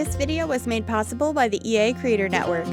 This video was made possible by the EA Creator Network.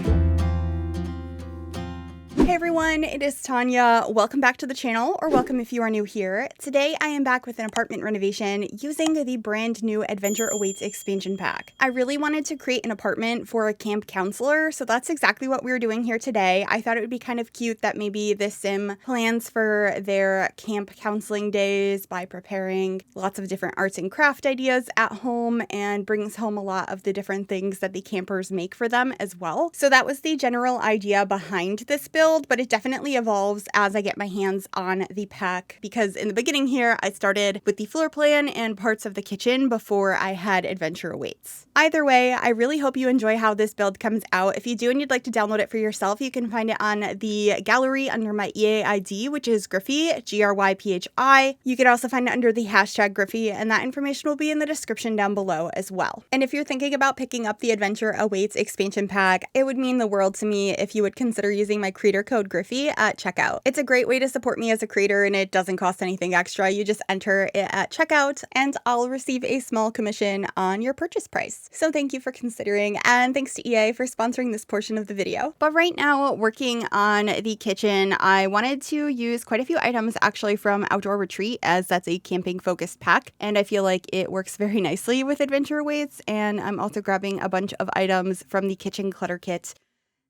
Hey everyone, it is Tanya. Welcome back to the channel, or welcome if you are new here. Today I am back with an apartment renovation using the brand new Adventure Awaits expansion pack. I really wanted to create an apartment for a camp counselor, so that's exactly what we're doing here today. I thought it would be kind of cute that maybe this sim plans for their camp counseling days by preparing lots of different arts and craft ideas at home and brings home a lot of the different things that the campers make for them as well. So that was the general idea behind this build, but it definitely evolves as I get my hands on the pack, because in the beginning here, I started with the floor plan and parts of the kitchen before I had Adventure Awaits. Either way, I really hope you enjoy how this build comes out. If you do and you'd like to download it for yourself, you can find it on the gallery under my EA ID, which is Gryphi, Gryphi. You could also find it under the hashtag Gryphi, and that information will be in the description down below as well. And if you're thinking about picking up the Adventure Awaits expansion pack, it would mean the world to me if you would consider using my creator code Gryphi at checkout. It's a great way to support me as a creator, and it doesn't cost anything extra. You just enter it at checkout and I'll receive a small commission on your purchase price. So thank you for considering, and thanks to EA for sponsoring this portion of the video. But right now, working on the kitchen, I wanted to use quite a few items actually from Outdoor Retreat, as that's a camping focused pack, and I feel like it works very nicely with Adventure Awaits. And I'm also grabbing a bunch of items from the kitchen clutter kit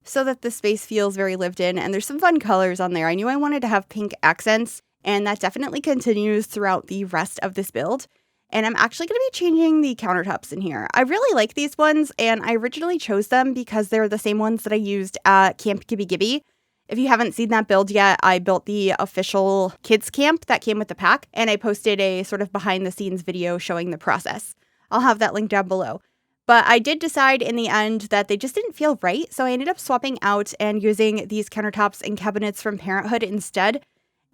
so that the space feels very lived in, and there's some fun colors on there. I knew I wanted to have pink accents, and that definitely continues throughout the rest of this build. And I'm actually going to be changing the countertops in here. I really like these ones, and I originally chose them because they're the same ones that I used at Camp Gibby Gibby. If you haven't seen that build yet, I built the official kids camp that came with the pack, and I posted a sort of behind the scenes video showing the process. I'll have that link down below. But I did decide in the end that they just didn't feel right, so I ended up swapping out and using these countertops and cabinets from Parenthood instead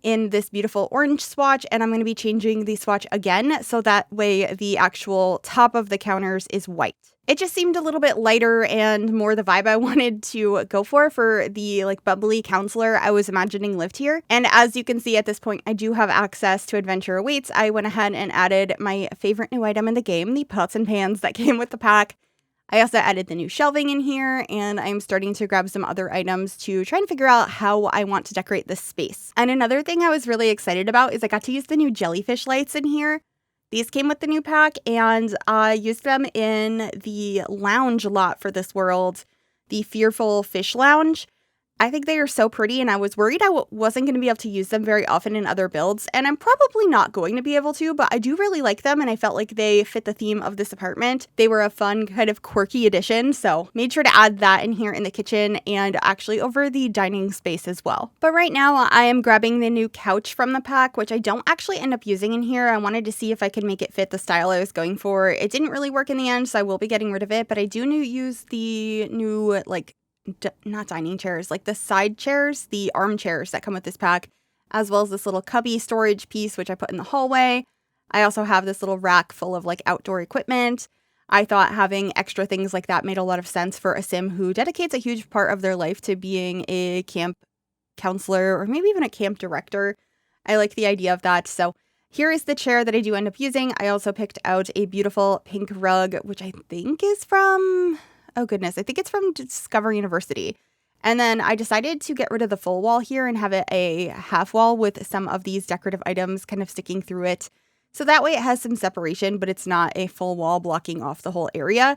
in this beautiful orange swatch, and I'm going to be changing the swatch again so that way the actual top of the counters is white. It just seemed a little bit lighter and more the vibe I wanted to go for the bubbly counselor I was imagining lived here. And as you can see at this point, I do have access to Adventure Awaits. I went ahead and added my favorite new item in the game, the pots and pans that came with the pack. I also added the new shelving in here, and I'm starting to grab some other items to try and figure out how I want to decorate this space. And another thing I was really excited about is I got to use the new jellyfish lights in here. These came with the new pack, and I used them in the lounge lot for this world, the Fearful Fish Lounge. I think they are so pretty, and I was worried I wasn't going to be able to use them very often in other builds, and I'm probably not going to be able to, but I do really like them, and I felt like they fit the theme of this apartment. They were a fun, kind of quirky addition, so made sure to add that in here in the kitchen and actually over the dining space as well. But right now, I am grabbing the new couch from the pack, which I don't actually end up using in here. I wanted to see if I could make it fit the style I was going for. It didn't really work in the end, so I will be getting rid of it, but I do use the new, not dining chairs, the side chairs, the armchairs that come with this pack, as well as this little cubby storage piece, which I put in the hallway. I also have this little rack full of outdoor equipment. I thought having extra things like that made a lot of sense for a sim who dedicates a huge part of their life to being a camp counselor or maybe even a camp director. I like the idea of that. So here is the chair that I do end up using. I also picked out a beautiful pink rug, which I think is from... oh goodness, I think it's from Discover University. And then I decided to get rid of the full wall here and have it a half wall with some of these decorative items kind of sticking through it. So that way it has some separation, but it's not a full wall blocking off the whole area.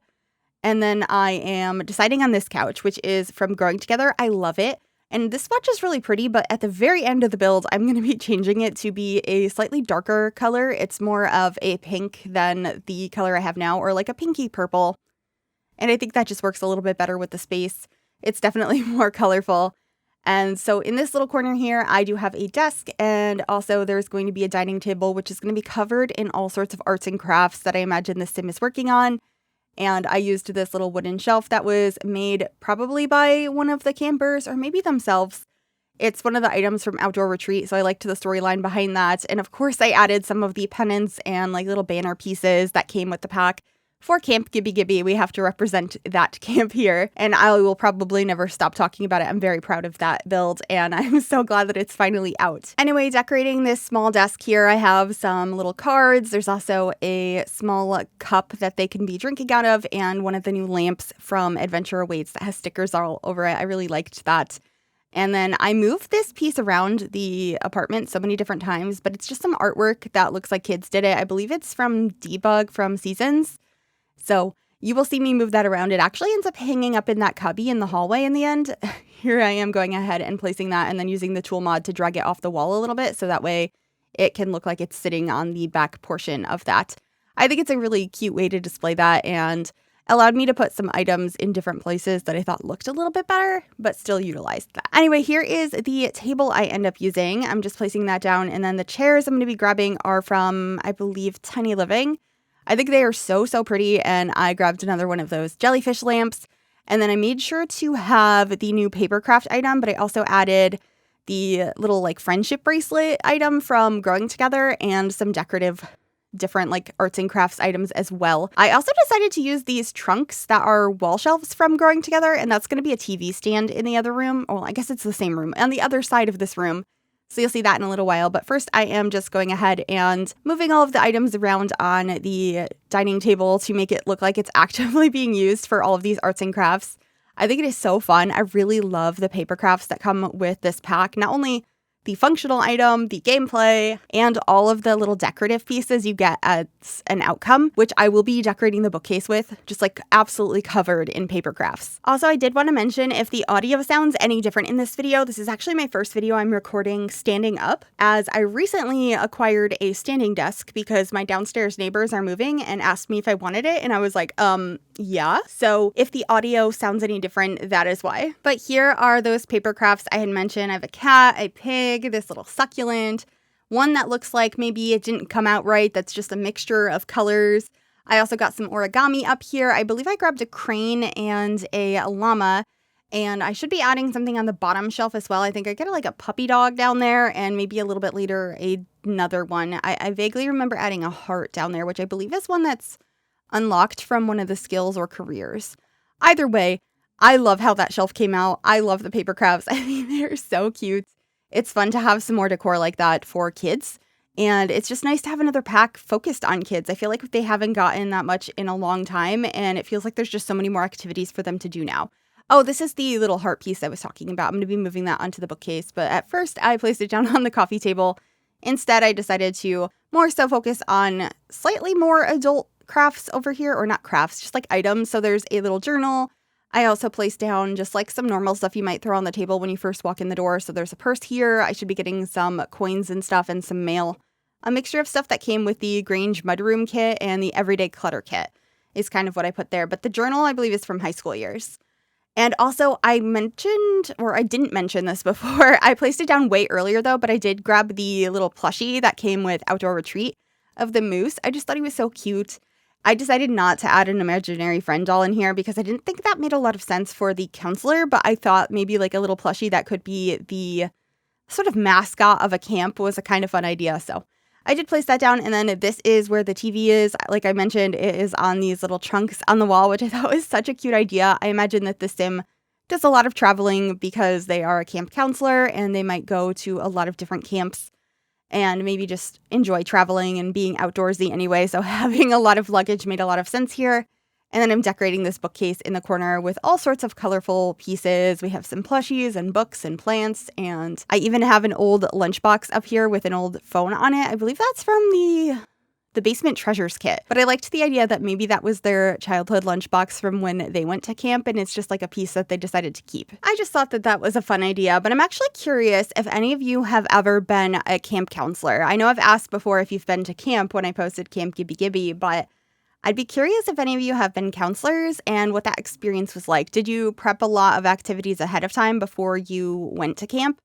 And then I am deciding on this couch, which is from Growing Together. I love it. And this swatch is really pretty, but at the very end of the build, I'm going to be changing it to be a slightly darker color. It's more of a pink than the color I have now, or a pinky purple. And I think that just works a little bit better with the space. It's definitely more colorful. And so in this little corner here, I do have a desk, and also there's going to be a dining table, which is going to be covered in all sorts of arts and crafts that I imagine the sim is working on. And I used this little wooden shelf that was made probably by one of the campers or maybe themselves. It's one of the items from Outdoor Retreat, so I liked the storyline behind that. And of course, I added some of the pennants and little banner pieces that came with the pack for Camp Gibby Gibby. We have to represent that camp here, and I will probably never stop talking about it. I'm very proud of that build, and I'm so glad that it's finally out. Anyway, decorating this small desk here, I have some little cards. There's also a small cup that they can be drinking out of, and one of the new lamps from Adventure Awaits that has stickers all over it. I really liked that. And then I moved this piece around the apartment so many different times, but it's just some artwork that looks like kids did it. I believe it's from Debug from Seasons. So you will see me move that around. It actually ends up hanging up in that cubby in the hallway in the end. Here I am going ahead and placing that and then using the tool mod to drag it off the wall a little bit so that way it can look like it's sitting on the back portion of that. I think it's a really cute way to display that and allowed me to put some items in different places that I thought looked a little bit better, but still utilized that. Anyway, here is the table I end up using. I'm just placing that down, and then the chairs I'm going to be grabbing are from, I believe, Tiny Living. I think they are so pretty, and I grabbed another one of those jellyfish lamps, and then I made sure to have the new papercraft item, but I also added the little like friendship bracelet item from Growing Together and some decorative different like arts and crafts items as well. I also decided to use these trunks that are wall shelves from Growing Together, and that's going to be a TV stand in the other room. Well, I guess it's the same room on the other side of this room. So you'll see that in a little while. But first I am just going ahead and moving all of the items around on the dining table to make it look like it's actively being used for all of these arts and crafts. I think it is so fun. I really love the paper crafts that come with this pack. Not only the functional item, the gameplay, and all of the little decorative pieces you get as an outcome, which I will be decorating the bookcase with, just like absolutely covered in paper crafts. Also, I did want to mention if the audio sounds any different in this video, this is actually my first video I'm recording standing up, as I recently acquired a standing desk because my downstairs neighbors are moving and asked me if I wanted it, and I was like, yeah. So if the audio sounds any different, that is why. But here are those paper crafts I had mentioned. I have a cat, a pig, this little succulent, one that looks like maybe it didn't come out right. That's just a mixture of colors. I also got some origami up here. I believe I grabbed a crane and a llama, and I should be adding something on the bottom shelf as well. I think I got like a puppy dog down there, and maybe a little bit later another one. I vaguely remember adding a heart down there, which I believe is one that's unlocked from one of the skills or careers. Either way, I love how that shelf came out. I love the paper crafts. I think they're so cute. It's fun to have some more decor like that for kids. And it's just nice to have another pack focused on kids. I feel like they haven't gotten that much in a long time, and it feels like there's just so many more activities for them to do now. Oh, this is the little heart piece I was talking about. I'm going to be moving that onto the bookcase, but at first I placed it down on the coffee table. Instead, I decided to more so focus on slightly more adult crafts over here, or not crafts, just like items. So there's a little journal. I also placed down just like some normal stuff you might throw on the table when you first walk in the door. So there's a purse here. I should be getting some coins and stuff and some mail. A mixture of stuff that came with the Grange Mudroom kit and the Everyday Clutter kit is kind of what I put there. But the journal, I believe, is from high school years. And also I mentioned, or I didn't mention this before, I placed it down way earlier though, but I did grab the little plushie that came with Outdoor Retreat of the moose. I just thought he was so cute. I decided not to add an imaginary friend doll in here because I didn't think that made a lot of sense for the counselor, but I thought maybe like a little plushie that could be the sort of mascot of a camp was a kind of fun idea. So I did place that down, and then this is where the TV is. Like I mentioned, it is on these little trunks on the wall, which I thought was such a cute idea. I imagine that the sim does a lot of traveling because they are a camp counselor and they might go to a lot of different camps and maybe just enjoy traveling and being outdoorsy anyway. So having a lot of luggage made a lot of sense here. And then I'm decorating this bookcase in the corner with all sorts of colorful pieces. We have some plushies and books and plants. And I even have an old lunchbox up here with an old phone on it. I believe that's from the Basement Treasures kit. But I liked the idea that maybe that was their childhood lunchbox from when they went to camp, and it's just like a piece that they decided to keep. I just thought that that was a fun idea, but I'm actually curious if any of you have ever been a camp counselor. I know I've asked before if you've been to camp when I posted Camp Gibby Gibby, but I'd be curious if any of you have been counselors and what that experience was like. Did you prep a lot of activities ahead of time before you went to camp?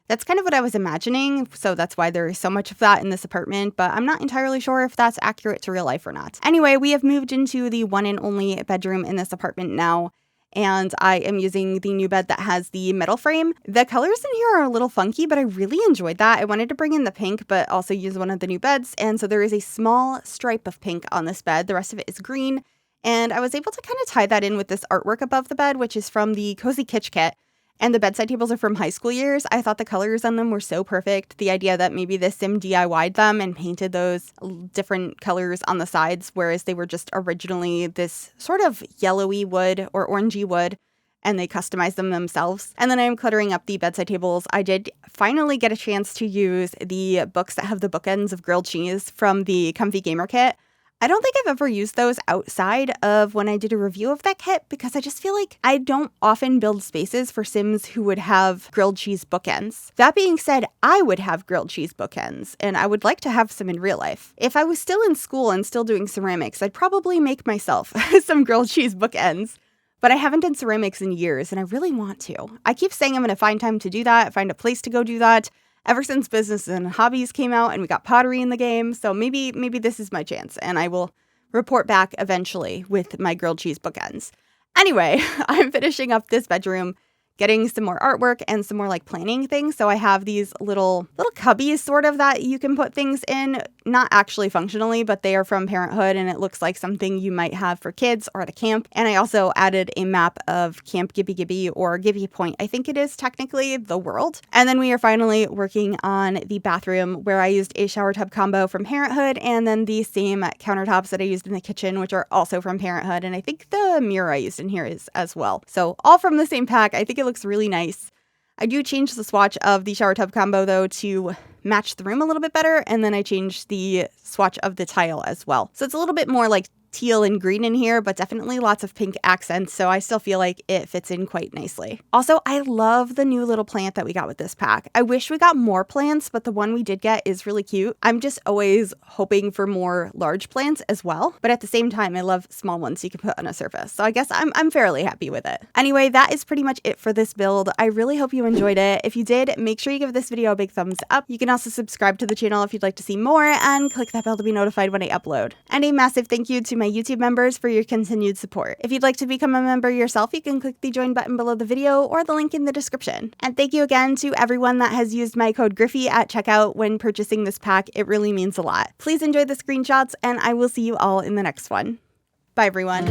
That's kind of what I was imagining, so that's why there is so much of that in this apartment, but I'm not entirely sure if that's accurate to real life or not. Anyway, we have moved into the one and only bedroom in this apartment now, and I am using the new bed that has the metal frame. The colors in here are a little funky, but I really enjoyed that. I wanted to bring in the pink, but also use one of the new beds, and so there is a small stripe of pink on this bed. The rest of it is green, And I was able to kind of tie that in with this artwork above the bed, which is from the Cozy Kitsch kit. And the bedside tables are from high school years. I thought the colors on them were so perfect. The idea that maybe the sim DIY'd them and painted those different colors on the sides, whereas they were just originally this sort of yellowy wood or orangey wood, and they customized them themselves. And then I'm cluttering up the bedside tables. I did finally get a chance to use the books that have the bookends of grilled cheese from the Comfy Gamer kit. I don't think I've ever used those outside of when I did a review of that kit because I just feel like I don't often build spaces for Sims who would have grilled cheese bookends. That being said, I would have grilled cheese bookends, and I would like to have some in real life. If I was still in school and still doing ceramics, I'd probably make myself some grilled cheese bookends. But I haven't done ceramics in years, and I really want to. I keep saying I'm going to find time to do that, find a place to go do that, ever since Business and Hobbies came out and we got pottery in the game. So maybe this is my chance, and I will report back eventually with my grilled cheese bookends. Anyway, I'm finishing up this bedroom, getting some more artwork and some more like planning things. So I have these little cubbies sort of that you can put things in, not actually functionally, but they are from Parenthood and it looks like something you might have for kids or at a camp. And I also added a map of Camp Gibby Gibby or Gibby Point. I think it is technically the world. And then we are finally working on the bathroom where I used a shower tub combo from Parenthood and then the same countertops that I used in the kitchen, which are also from Parenthood. And I think the mirror I used in here is as well. So all from the same pack. I think it looks really nice. I do change the swatch of the shower tub combo though to match the room a little bit better, and then I changed the swatch of the tile as well. So it's a little bit more like teal and green in here, but definitely lots of pink accents, so I still feel like it fits in quite nicely. Also, I love the new little plant that we got with this pack. I wish we got more plants, but the one we did get is really cute. I'm just always hoping for more large plants as well, but at the same time, I love small ones you can put on a surface, so I guess I'm fairly happy with it. Anyway, that is pretty much it for this build. I really hope you enjoyed it. If you did, make sure you give this video a big thumbs up. You can also subscribe to the channel if you'd like to see more, and click that bell to be notified when I upload. And a massive thank you to my YouTube members for your continued support. If you'd like to become a member yourself, you can click the join button below the video or the link in the description. And thank you again to everyone that has used my code Gryphi at checkout when purchasing this pack. It really means a lot. Please enjoy the screenshots, and I will see you all in the next one. Bye, everyone.